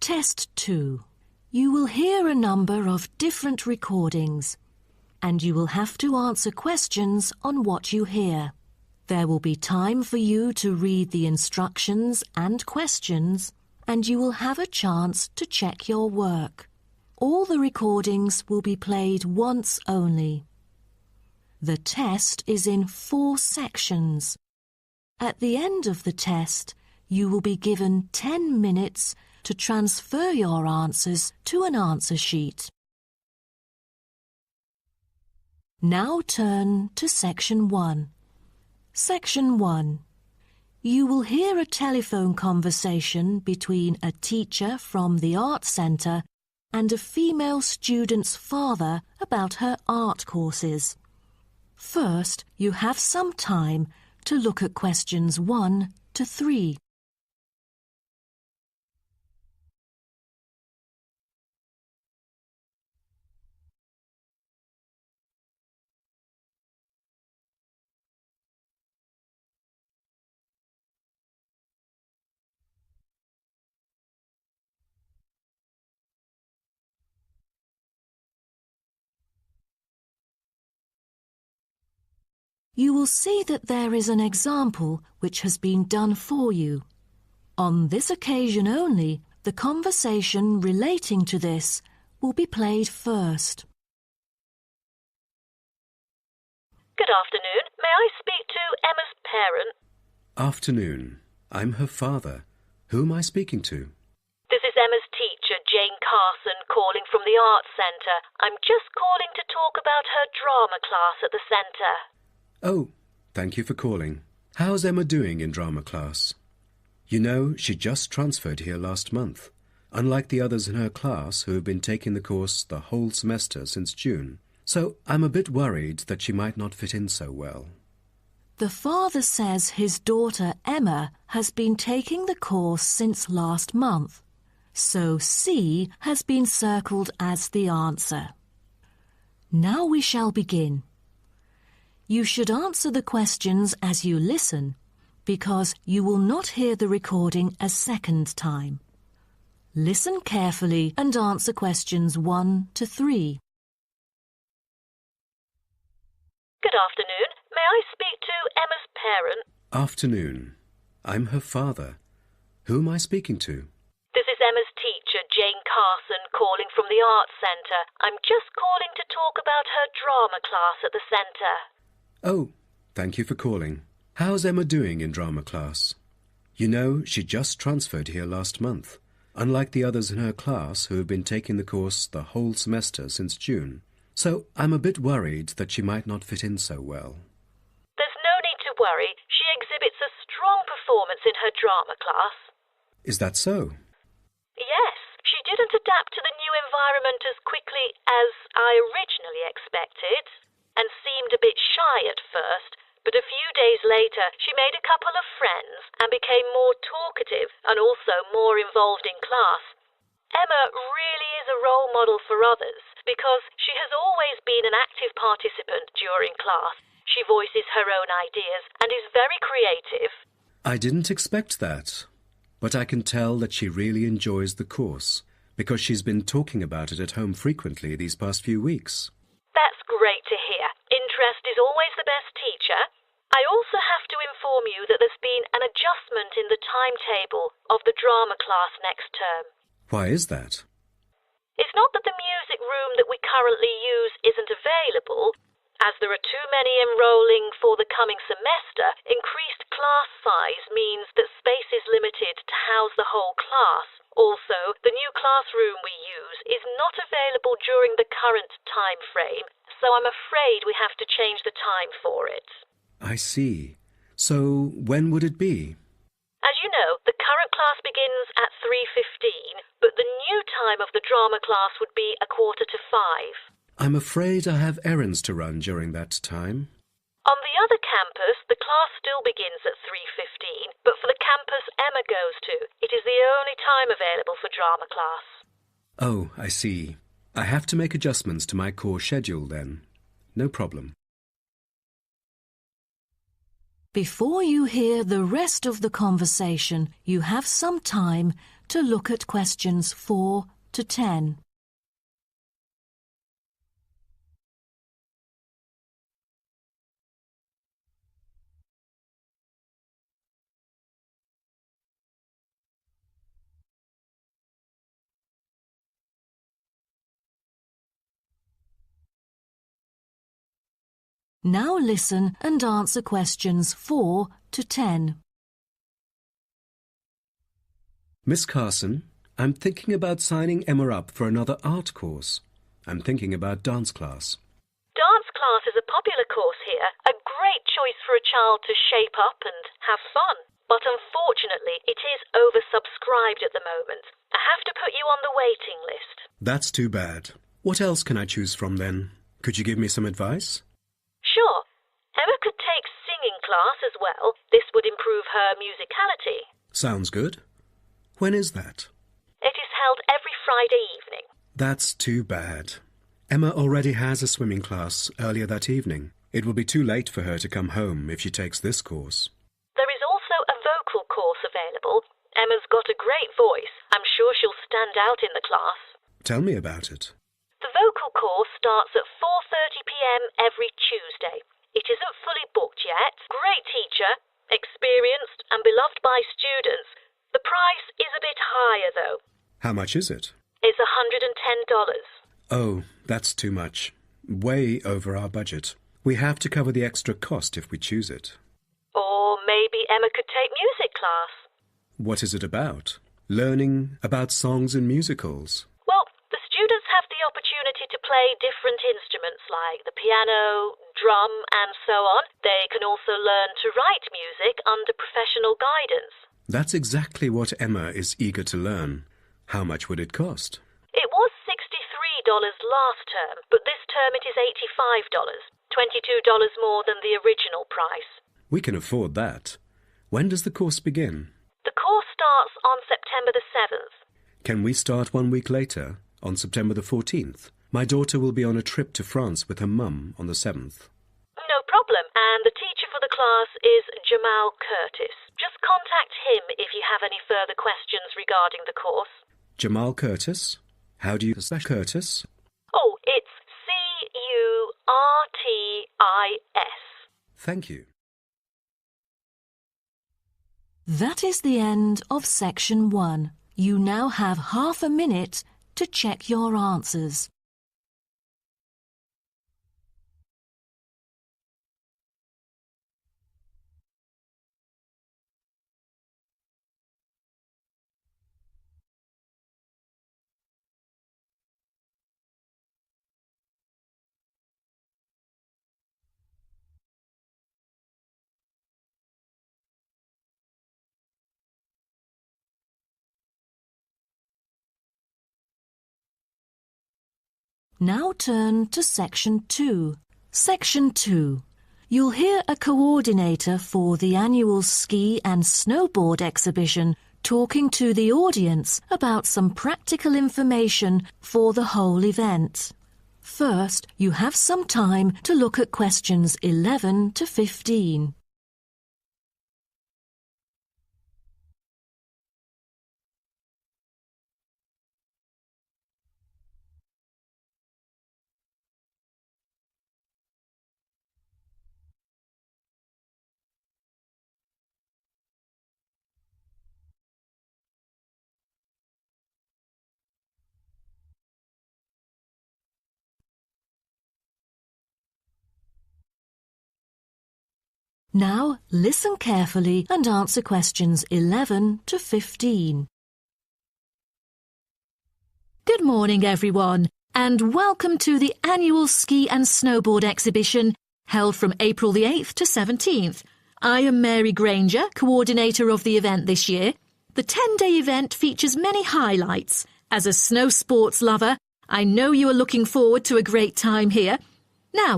Test 2. You will hear a number of different recordings, and you will have to answer questions on what you hear. There will be time for you to read the instructions and questions, and you will have a chance to check your work. All the recordings will be played once only. The test is in 4 sections. At the end of the test, you will be given 10 minutes to transfer your answers to an answer sheet. Now turn to Section 1. Section 1. You will hear a telephone conversation between a teacher from the art centre and a female student's father about her art courses. First, you have some time to look at questions 1 to 3. You will see that there is an example which has been done for you. On this occasion only, the conversation relating to this will be played first. Good afternoon. May I speak to Emma's parent? Afternoon. I'm her father. Who am I speaking to? This is Emma's teacher, Jane Carson, calling from the Arts Centre. I'm just calling to talk about her drama class at the centre. Oh, thank you for calling. How's Emma doing in drama class? You know, she just transferred here last month, unlike the others in her class who have been taking the course the whole semester since June. So I'm a bit worried that she might not fit in so well. The father says his daughter Emma has been taking the course since last month, so C has been circled as the answer. Now we shall begin. You should answer the questions as you listen, because you will not hear the recording a second time. Listen carefully and answer questions 1 to 3. Good afternoon. May I speak to Emma's parent? Afternoon. I'm her father. Who am I speaking to? This is Emma's teacher, Jane Carson, calling from the Arts Centre. I'm just calling to talk about her drama class at the centre. Oh, thank you for calling. How's Emma doing in drama class? You know, she just transferred here last month, unlike the others in her class who have been taking the course the whole semester since June. So I'm a bit worried that she might not fit in so well. There's no need to worry. She exhibits a strong performance in her drama class. Is that so? Yes, she didn't adapt to the new environment as quickly as I originally expected, and seemed a bit shy at first, but a few days later she made a couple of friends and became more talkative and also more involved in class. Emma really is a role model for others because she has always been an active participant during class. She voices her own ideas and is very creative. I didn't expect that, but I can tell that she really enjoys the course because she's been talking about it at home frequently these past few weeks. That's great to hear. Interest is always the best teacher. I also have to inform you that there's been an adjustment in the timetable of the drama class next term. Why is that? It's not that the music room that we currently use isn't available. As there are too many enrolling for the coming semester, increased class size means that space is limited to house the whole class. Also, the new classroom we use is not available during the current time frame, so I'm afraid we have to change the time for it. I see. So when would it be? As you know, the current class begins at 3:15, but the new time of the drama class would be 4:45. I'm afraid I have errands to run during that time. On the other campus, the class still begins at 3:15, but for the campus Emma goes to, it is the only time available for drama class. Oh, I see. I have to make adjustments to my course schedule then. No problem. Before you hear the rest of the conversation, you have some time to look at questions 4 to 10. Now listen and answer questions 4 to 10. Miss Carson, I'm thinking about signing Emma up for another art course. I'm thinking about dance class. Dance class is a popular course here, a great choice for a child to shape up and have fun. But unfortunately, it is oversubscribed at the moment. I have to put you on the waiting list. That's too bad. What else can I choose from then? Could you give me some advice? Sure. Emma could take singing class as well. This would improve her musicality. Sounds good. When is that? It is held every Friday evening. That's too bad. Emma already has a swimming class earlier that evening. It will be too late for her to come home if she takes this course. There is also a vocal course available. Emma's got a great voice. I'm sure she'll stand out in the class. Tell me about it. The vocal course starts at 4:30 p.m. every Tuesday. It isn't fully booked yet. Great teacher, experienced and beloved by students. The price is a bit higher though. How much is it? It's $110. Oh, that's too much. Way over our budget. We have to cover the extra cost if we choose it. Or maybe Emma could take music class. What is it about? Learning about songs and musicals. Well, the students have the opportunity to play different instruments like the piano, drum and so on. They can also learn to write music under professional guidance. That's exactly what Emma is eager to learn. How much would it cost? It was $63 last term, but this term it is $85, $22 more than the original price. We can afford that. When does the course begin? The course starts on September the 7th. Can we start 1 week later, on September the 14th? My daughter will be on a trip to France with her mum on the 7th. No problem, and the teacher for the class is Jamal Curtis. Just contact him if you have any further questions regarding the course. Jamal Curtis? How do you spell Curtis? Oh, it's C-U-R-T-I-S. Thank you. That is the end of section 1. You now have half a minute to check your answers. Now turn to Section 2. Section 2. You'll hear a coordinator for the annual ski and snowboard exhibition talking to the audience about some practical information for the whole event. First, you have some time to look at questions 11 to 15. Now, listen carefully and answer questions 11 to 15. Good morning, everyone, and welcome to the annual ski and snowboard exhibition held from April the 8th to 17th. I am Mary Granger, coordinator of the event this year. The 10-day event features many highlights. As a snow sports lover, I know you are looking forward to a great time here. Now,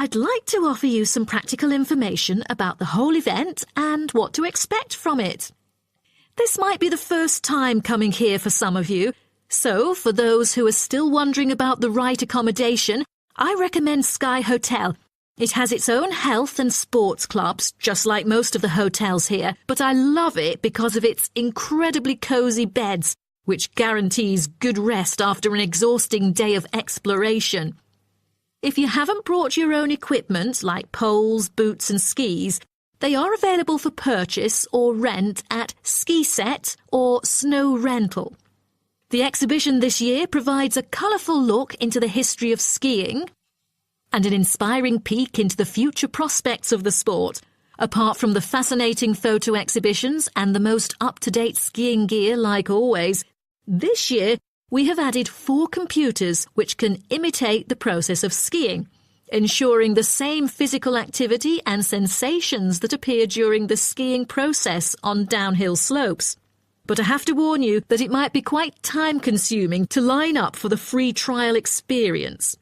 I'd like to offer you some practical information about the whole event and what to expect from it. This might be the first time coming here for some of you, so for those who are still wondering about the right accommodation, I recommend Sky Hotel. It has its own health and sports clubs, just like most of the hotels here, but I love it because of its incredibly cosy beds. which guarantees good rest after an exhausting day of exploration. If you haven't brought your own equipment, like poles, boots and skis, they are available for purchase or rent at Ski Set or Snow Rental. The exhibition this year provides a colourful look into the history of skiing and an inspiring peek into the future prospects of the sport. Apart from the fascinating photo exhibitions and the most up-to-date skiing gear like always, this year we have added 4 computers which can imitate the process of skiing, ensuring the same physical activity and sensations that appear during the skiing process on downhill slopes. But I have to warn you that it might be quite time-consuming to line up for the free trial experience.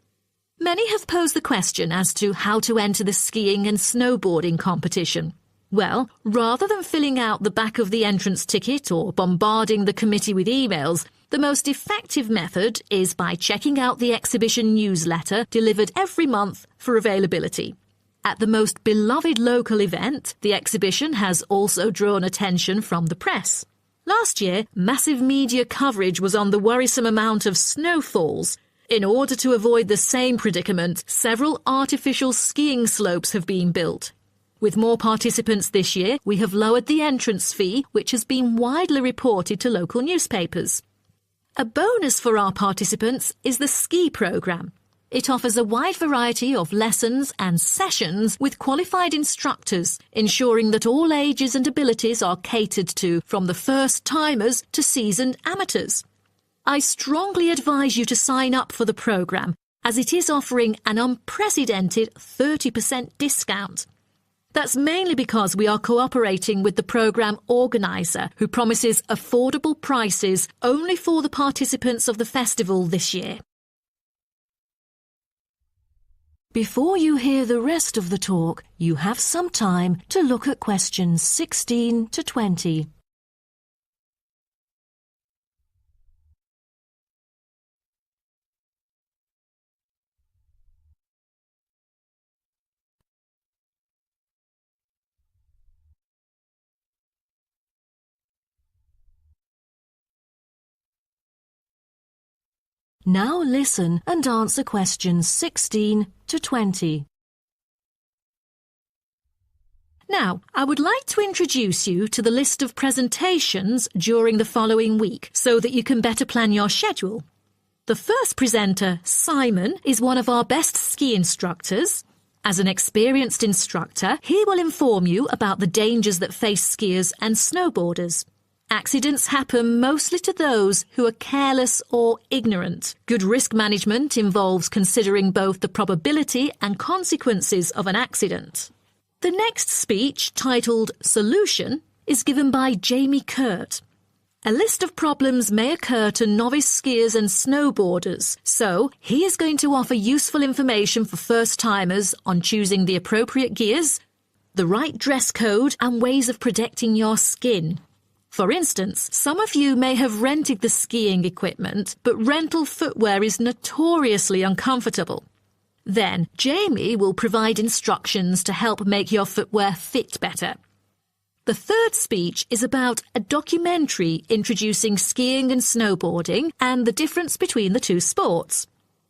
Many have posed the question as to how to enter the skiing and snowboarding competition. Well, rather than filling out the back of the entrance ticket or bombarding the committee with emails, the most effective method is by checking out the exhibition newsletter delivered every month for availability. At the most beloved local event, the exhibition has also drawn attention from the press. Last year, massive media coverage was on the worrisome amount of snowfalls. In order to avoid the same predicament, several artificial skiing slopes have been built. With more participants this year, we have lowered the entrance fee, which has been widely reported to local newspapers. A bonus for our participants is the ski programme. It offers a wide variety of lessons and sessions with qualified instructors, ensuring that all ages and abilities are catered to, from the first-timers to seasoned amateurs. I strongly advise you to sign up for the programme, as it is offering an unprecedented 30% discount. That's mainly because we are cooperating with the programme organiser, who promises affordable prices only for the participants of the festival this year. Before you hear the rest of the talk, you have some time to look at questions 16 to 20. Now listen and answer questions 16 to 20. Now, I would like to introduce you to the list of presentations during the following week so that you can better plan your schedule. The first presenter, Simon, is one of our best ski instructors. As an experienced instructor, he will inform you about the dangers that face skiers and snowboarders. Accidents happen mostly to those who are careless or ignorant. Good risk management involves considering both the probability and consequences of an accident. The next speech, titled Solution, is given by Jamie Kurt. A list of problems may occur to novice skiers and snowboarders, so he is going to offer useful information for first-timers on choosing the appropriate gears, the right dress code, and ways of protecting your skin. For instance, some of you may have rented the skiing equipment, but rental footwear is notoriously uncomfortable. Then, Jamie will provide instructions to help make your footwear fit better. The third speech is about a documentary introducing skiing and snowboarding and the difference between the two sports.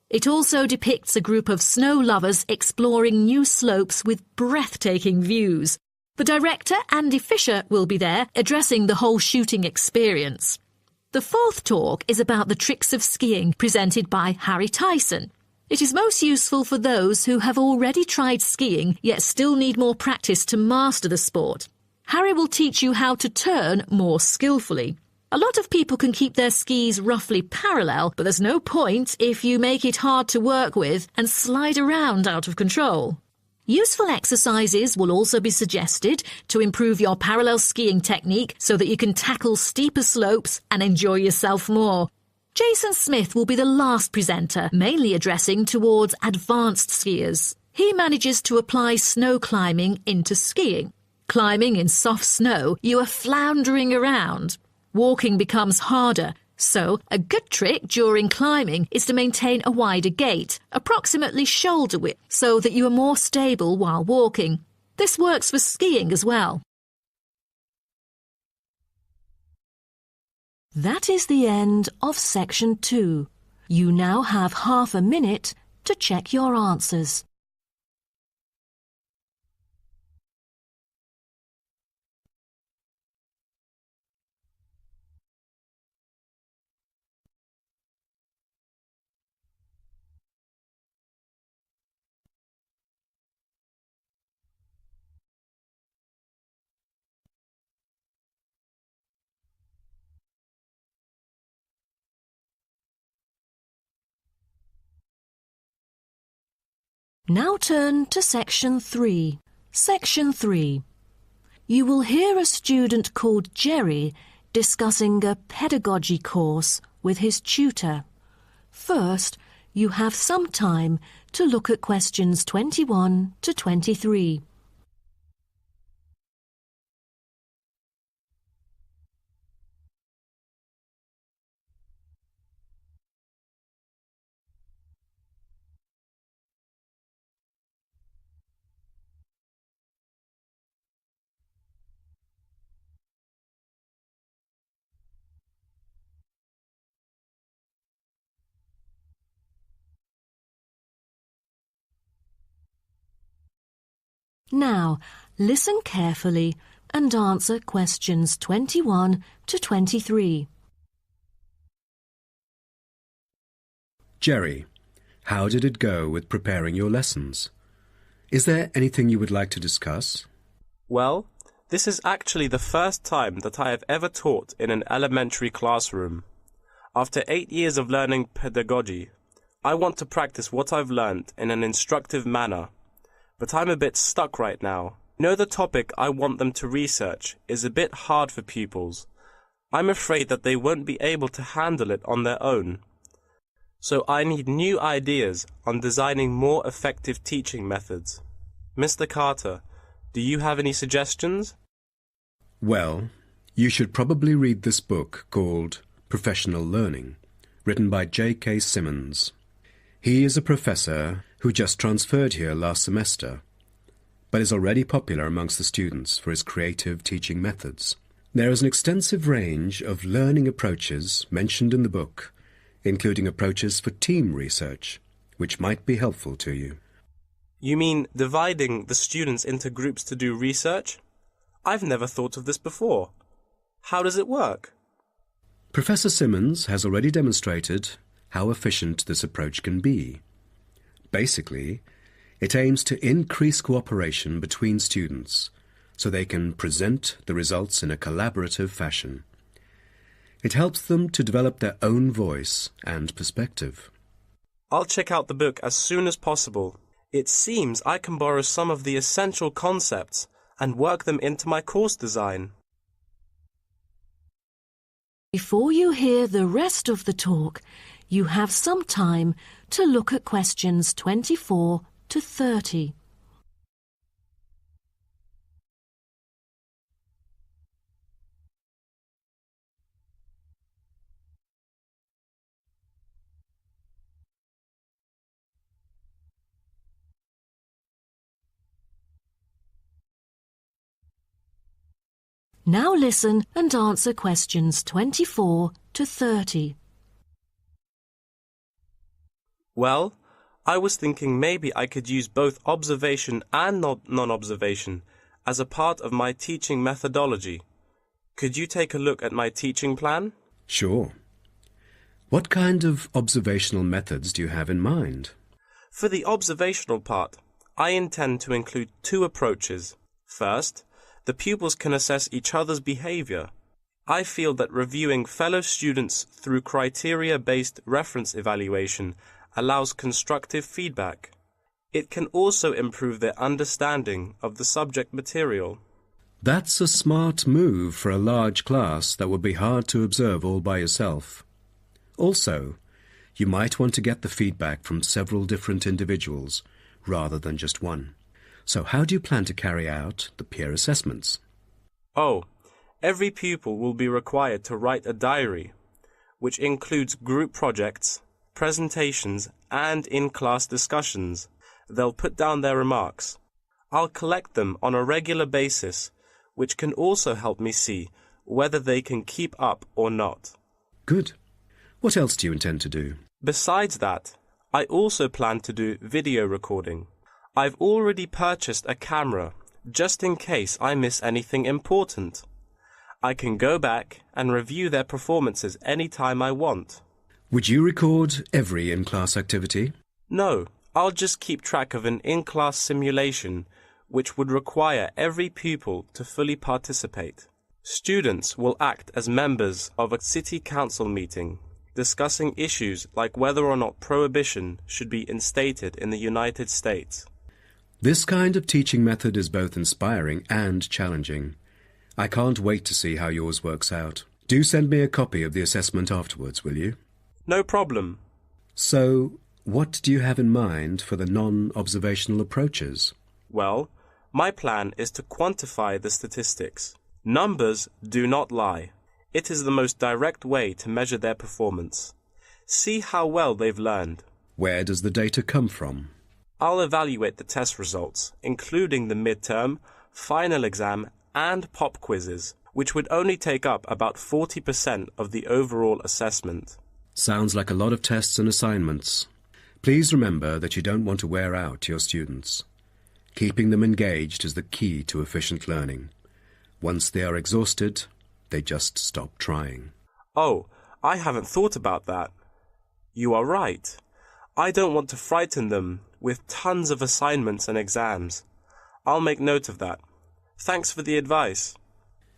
It also depicts a group of snow lovers exploring new slopes with breathtaking views. The director, Andy Fisher, will be there, addressing the whole shooting experience. The fourth talk is about the tricks of skiing, presented by Harry Tyson. It is most useful for those who have already tried skiing, yet still need more practice to master the sport. Harry will teach you how to turn more skillfully. A lot of people can keep their skis roughly parallel, but there's no point if you make it hard to work with and slide around out of control. Useful exercises will also be suggested to improve your parallel skiing technique so that you can tackle steeper slopes and enjoy yourself more. Jason Smith will be the last presenter, mainly addressing towards advanced skiers. He manages to apply snow climbing into skiing. Climbing in soft snow, you are floundering around. Walking becomes harder. So, a good trick during climbing is to maintain a wider gait, approximately shoulder width, so that you are more stable while walking. This works for skiing as well. That is the end of section 2. You now have half a minute to check your answers. Now turn to section 3. Section 3. You will hear a student called Jerry discussing a pedagogy course with his tutor. First, you have some time to look at questions 21 to 23. Now, listen carefully and answer questions 21 to 23. Jerry, how did it go with preparing your lessons? Is there anything you would like to discuss? Well, this is actually the first time that I have ever taught in an elementary classroom. After 8 years of learning pedagogy, I want to practice what I've learned in an instructive manner. But I'm a bit stuck right now. The topic I want them to research is a bit hard for pupils. I'm afraid that they won't be able to handle it on their own. So I need new ideas on designing more effective teaching methods. Mr. Carter, do you have any suggestions? Well, you should probably read this book called Professional Learning, written by J.K. Simmons. He is a professor who just transferred here last semester, but is already popular amongst the students for his creative teaching methods. There is an extensive range of learning approaches mentioned in the book, including approaches for team research, which might be helpful to you. You mean dividing the students into groups to do research? I've never thought of this before. How does it work? Professor Simmons has already demonstrated how efficient this approach can be. Basically, it aims to increase cooperation between students so they can present the results in a collaborative fashion. It helps them to develop their own voice and perspective. I'll check out the book as soon as possible. It seems I can borrow some of the essential concepts and work them into my course design. Before you hear the rest of the talk, you have some time to look at questions 24 to 30. Now listen and answer questions 24 to 30. Well, I was thinking maybe I could use both observation and non-observation as a part of my teaching methodology. Could you take a look at my teaching plan? Sure. What kind of observational methods do you have in mind? For the observational part, I intend to include 2 approaches. First, the pupils can assess each other's behavior. I feel that reviewing fellow students through criteria-based reference evaluation allows constructive feedback. It can also improve their understanding of the subject material. That's a smart move for a large class that would be hard to observe all by yourself. Also, you might want to get the feedback from several different individuals rather than just one. So how do you plan to carry out the peer assessments? Oh, every pupil will be required to write a diary, which includes group projects, presentations, and in-class discussions. They'll put down their remarks. I'll collect them on a regular basis, which can also help me see whether they can keep up or not. Good. What else do you intend to do? Besides that, I also plan to do video recording. I've already purchased a camera, just in case I miss anything important. I can go back and review their performances anytime I want. Would you record every in-class activity? No, I'll just keep track of an in-class simulation, which would require every pupil to fully participate. Students will act as members of a city council meeting, discussing issues like whether or not prohibition should be instated in the United States. This kind of teaching method is both inspiring and challenging. I can't wait to see how yours works out. Do send me a copy of the assessment afterwards, will you? No problem. So, what do you have in mind for the non-observational approaches? Well, my plan is to quantify the statistics. Numbers do not lie. It is the most direct way to measure their performance. See how well they've learned. Where does the data come from? I'll evaluate the test results, including the midterm, final exam, and pop quizzes, which would only take up about 40% of the overall assessment. Sounds like a lot of tests and assignments. Please remember that you don't want to wear out your students. Keeping them engaged is the key to efficient learning. Once they are exhausted, they just stop trying. Oh, I haven't thought about that. You are right. I don't want to frighten them with tons of assignments and exams. I'll make note of that. Thanks for the advice.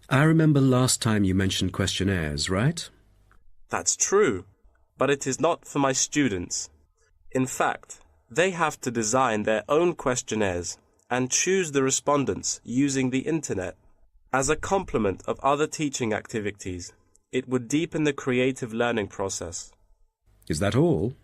I remember last time you mentioned questionnaires, right? That's true, but it is not for my students. In fact, they have to design their own questionnaires and choose the respondents using the internet. As a complement of other teaching activities, it would deepen the creative learning process. Is that all?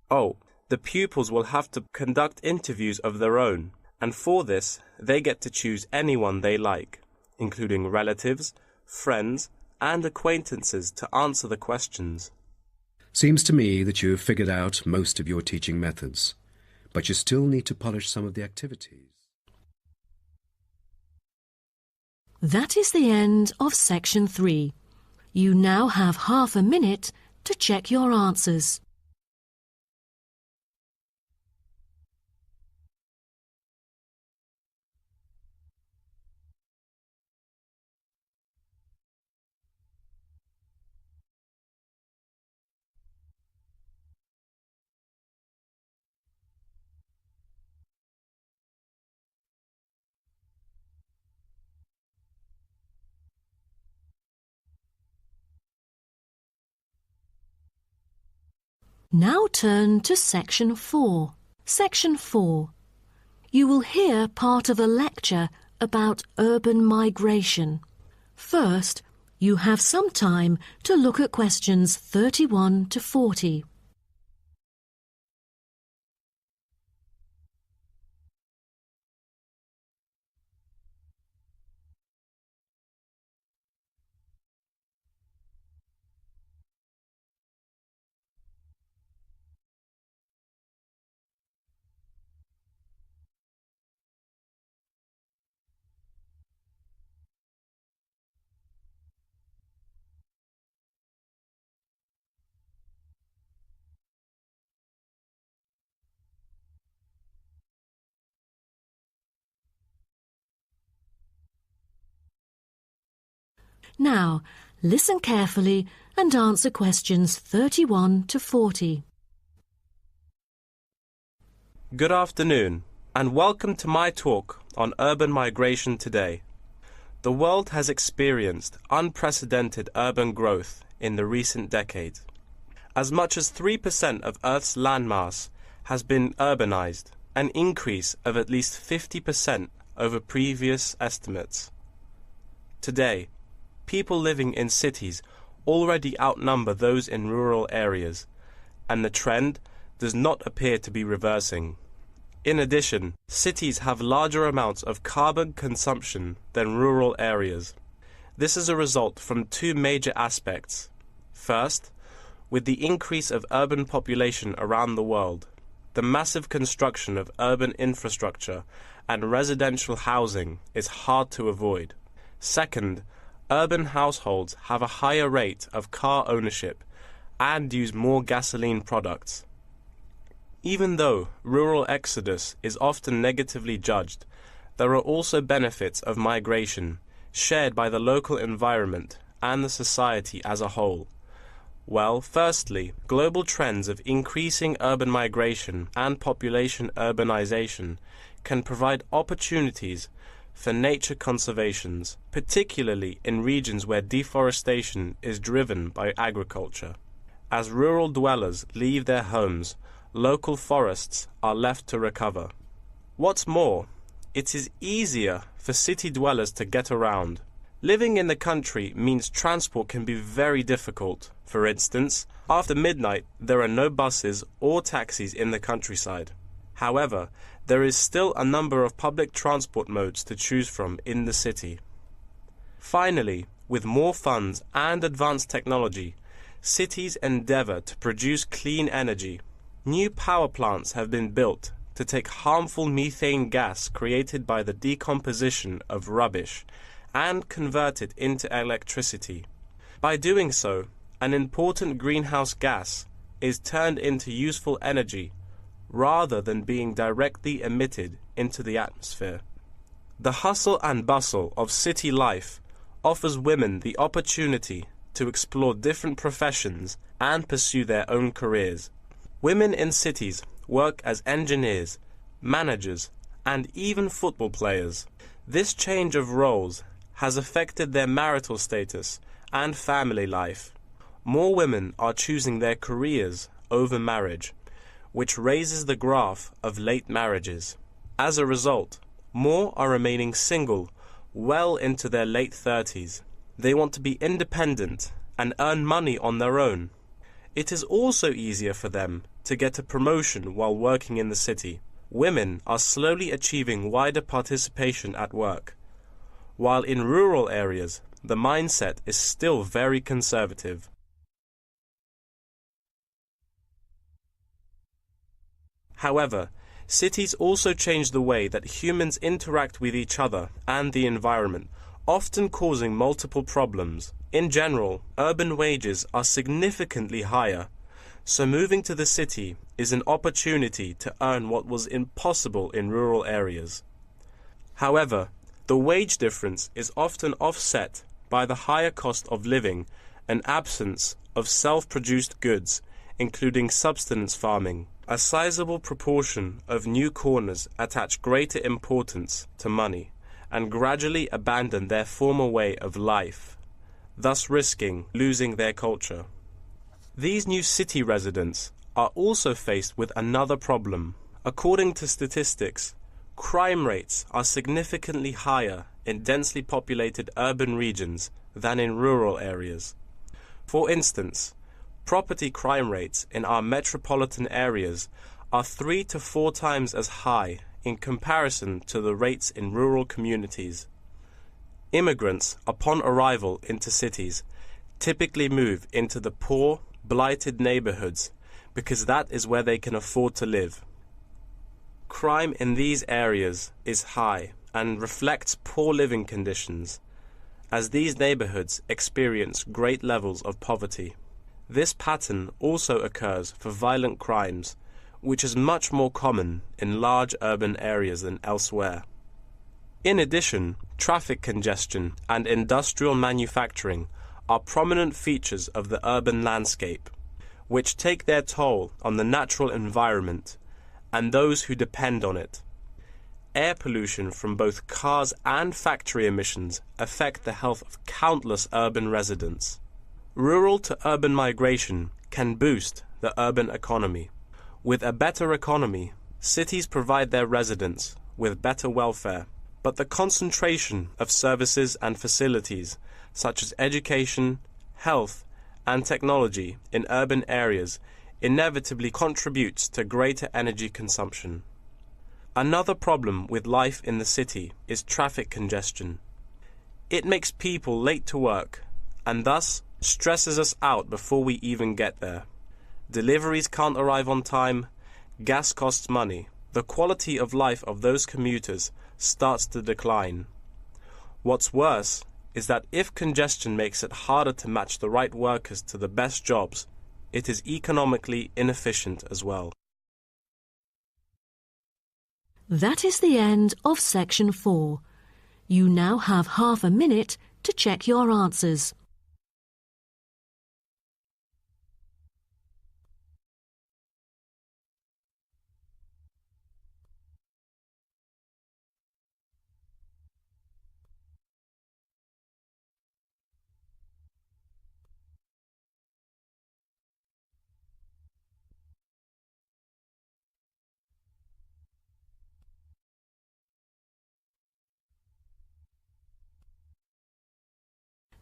Oh, the pupils will have to conduct interviews of their own, and for this, they get to choose anyone they like, including relatives, friends, and acquaintances to answer the questions. Seems to me that you have figured out most of your teaching methods, but you still need to polish some of the activities. That is the end of section 3. You now have half a minute to check your answers. Now turn to section 4. Section 4. You will hear part of a lecture about urban migration. First, you have some time to look at questions 31 to 40. Now, listen carefully and answer questions 31 to 40. Good afternoon, and welcome to my talk on urban migration today. The world has experienced unprecedented urban growth in the recent decades. As much as 3% of Earth's landmass has been urbanized, an increase of at least 50% over previous estimates. Today, people living in cities already outnumber those in rural areas, and the trend does not appear to be reversing. In addition, cities have larger amounts of carbon consumption than rural areas. This is a result from two major aspects. First, with the increase of urban population around the world, the massive construction of urban infrastructure and residential housing is hard to avoid. Second, urban households have a higher rate of car ownership and use more gasoline products. Even though rural exodus is often negatively judged, there are also benefits of migration shared by the local environment and the society as a whole. Well, firstly, global trends of increasing urban migration and population urbanization can provide opportunities for nature conservations, particularly in regions where deforestation is driven by agriculture. As rural dwellers leave their homes, local forests are left to recover. What's more, it is easier for city dwellers to get around. Living in the country means transport can be very difficult. For instance, after midnight, there are no buses or taxis in the countryside. However, there is still a number of public transport modes to choose from in the city. Finally, with more funds and advanced technology, cities endeavor to produce clean energy. New power plants have been built to take harmful methane gas created by the decomposition of rubbish and convert it into electricity. By doing so, an important greenhouse gas is turned into useful energy rather than being directly emitted into the atmosphere. The hustle and bustle of city life offers women the opportunity to explore different professions and pursue their own careers. Women in cities work as engineers, managers, and even football players. This change of roles has affected their marital status and family life. More women are choosing their careers over marriage, which raises the graph of late marriages. As a result, more are remaining single well into their late 30s. They want to be independent and earn money on their own. It is also easier for them to get a promotion while working in the city. Women are slowly achieving wider participation at work, while in rural areas, the mindset is still very conservative. However, cities also change the way that humans interact with each other and the environment, often causing multiple problems. In general, urban wages are significantly higher, so moving to the city is an opportunity to earn what was impossible in rural areas. However, the wage difference is often offset by the higher cost of living and absence of self-produced goods, including subsistence farming. A sizable proportion of new corners attach greater importance to money and gradually abandon their former way of life, thus risking losing their culture. These new city residents are also faced with another problem. According to statistics, crime rates are significantly higher in densely populated urban regions than in rural areas. For instance, property crime rates in our metropolitan areas are 3 to 4 times as high in comparison to the rates in rural communities. Immigrants, upon arrival into cities, typically move into the poor, blighted neighborhoods because that is where they can afford to live. Crime in these areas is high and reflects poor living conditions, as these neighborhoods experience great levels of poverty. This pattern also occurs for violent crimes, which is much more common in large urban areas than elsewhere. In addition, traffic congestion and industrial manufacturing are prominent features of the urban landscape, which take their toll on the natural environment and those who depend on it. Air pollution from both cars and factory emissions affect the health of countless urban residents. Rural to urban migration can boost the urban economy. With a better economy, cities provide their residents with better welfare, but the concentration of services and facilities such as education, health, and technology in urban areas inevitably contributes to greater energy consumption. Another problem with life in the city is traffic congestion. It makes people late to work and thus stresses us out before we even get there. Deliveries can't arrive on time, gas costs money. The quality of life of those commuters starts to decline. What's worse is that if congestion makes it harder to match the right workers to the best jobs, it is economically inefficient as well. That is the end of section 4. You now have half a minute to check your answers.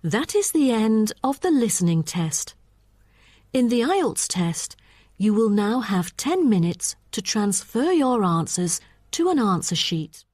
That is the end of the listening test. In the IELTS test, you will now have 10 minutes to transfer your answers to an answer sheet.